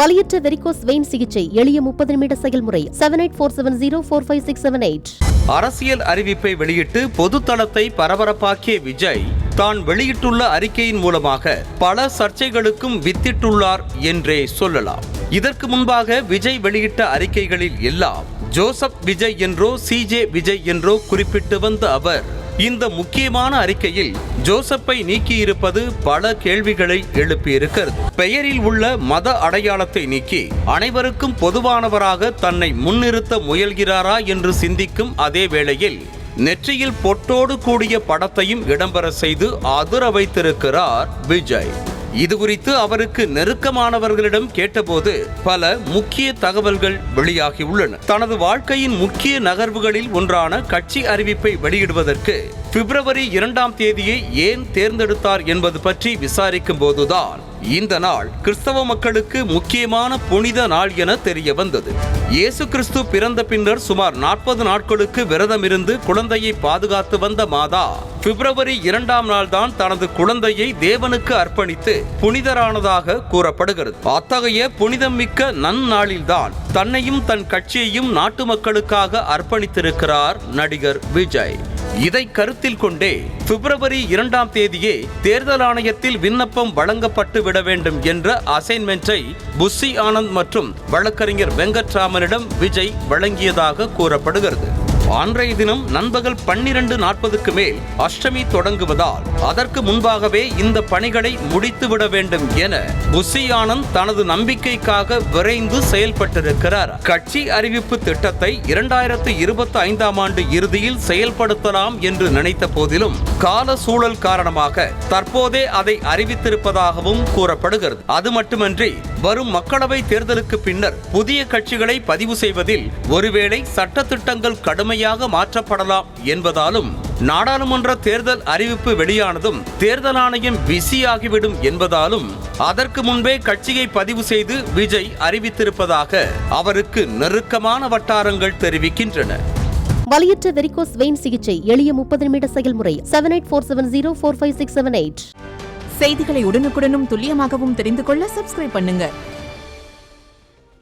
வலியற்ற varicose vein சிகிச்சை எளிய 30 நிமிட செயல்முறை 7847045678. அரசியல் அறிவிப்பை வெளியிட்டு பொதுத்தளத்தை பரபரப்பாக்கிய விஜய் தான் வெளியிட்டுள்ள அறிக்கையின் மூலமாக பல சர்ச்சைகளுக்கும் வித்திட்டுள்ளார் என்றே சொல்லலாம். இதற்கு முன்பாக விஜய் வெளியிட்ட அறிக்கைகளில் எல்லாம் ஜோசப் விஜய் என்றோ சிஜே விஜய் என்றோ குறிப்பிட்டு வந்த அவர் இந்த முக்கியமான அறிக்கையில் ஜோசப்பை நீக்கியிருப்பது பல கேள்விகளை எழுப்பியிருக்கிறது. பெயரில் உள்ள மத அடையாளத்தை நீக்கி அனைவருக்கும் பொதுவானவராக தன்னை முன்னிறுத்த முயல்கிறாரா என்று சிந்திக்கும் அதே வேளையில் நெற்றியில் பொட்டோடு கூடிய படத்தையும் இடம்பெற செய்து அதிர வைத்திருக்கிறார் விஜய். இது குறித்து அவருக்கு நெருக்கமானவர்களிடம் கேட்டபோது பல முக்கிய தகவல்கள் வெளியாகியுள்ளன. தனது வாழ்க்கையின் முக்கிய நகர்வுகளில் ஒன்றான கட்சி அறிவிப்பை வெளியிடுவதற்கு பிப்ரவரி 2ஆம் தேதியை ஏன் தேர்ந்தெடுத்தார் என்பது பற்றி விசாரிக்கும் போதுதான் இந்த நாள் கிறிஸ்தவ மக்களுக்கு முக்கியமான புனித நாள் என தெரிய வந்தது. இயேசு கிறிஸ்து பிறந்த பின்னர் சுமார் 40 நாட்களுக்கு விரதமிருந்து குழந்தையை பாதுகாத்து வந்த மாதா பிப்ரவரி 2ஆம் நாள் தான் தனது குழந்தையை தேவனுக்கு அர்ப்பணித்து புனிதரானதாக கூறப்படுகிறது. அத்தகைய புனிதம் மிக்க நன்னாளில்தான் தன்னையும் தன் கட்சியையும் நாட்டு மக்களுக்காக அர்ப்பணித்திருக்கிறார் நடிகர் விஜய். இதை கருத்தில் கொண்டே பிப்ரவரி 2ஆம் தேதியே தேர்தல் ஆணையத்தில் விண்ணப்பம் வழங்கப்பட்டு விட வேண்டும் என்ற அசைன்மென்ட்டை புஷி ஆனந்த் மற்றும் வழக்கறிஞர் வெங்கட்ராமனிடம் விஜய் வழங்கியதாக கூறப்படுகிறது. அன்றைய தினம் நண்பகல் 12:40க்கு மேல் அஷ்டமி தொடங்குவதால் அதற்கு முன்பாகவே இந்த பணிகளை முடித்துவிட வேண்டும் என புஷி ஆனந்த் தனது நம்பிக்கைக்காக விரைந்து செயல்பட்டிருக்கிறார். கட்சி அறிவிப்பு திட்டத்தை 2025ஆம் ஆண்டு இறுதியில் செயல்படுத்தலாம் என்று நினைத்த போதிலும் கால சூழல் காரணமாக தற்போதே அதை அறிவித்திருப்பதாகவும் கூறப்படுகிறது. அது மட்டுமன்றி வரும் மக்களவை தேர்தலுக்கு பின்னர் புதிய கட்சிகளை பதிவு செய்வதில் ஒருவேளை சட்டத்திட்டங்கள் கடுமையாக மாற்றப்படலாம் என்பதாலும் நாடாளுமன்ற தேர்தல் அறிவிப்பு வெளியானதும் தேர்தல் ஆணையம் பிஸியாகிவிடும் என்பதாலும் அதற்கு முன்பே கட்சியை பதிவு செய்து விஜய் அறிவித்திருப்பதாக அவருக்கு நெருக்கமான வட்டாரங்கள் தெரிவிக்கின்றன. வலியற்ற வெரிகோஸ் வெயின் சிகிச்சை எளிய 30 நிமிட செயல்முறை 7847045678. செய்திகளை உடனுக்குடனும் துல்லியமாகவும் தெரிந்து கொள்ள சப்ஸ்கிரைப் பண்ணுங்க.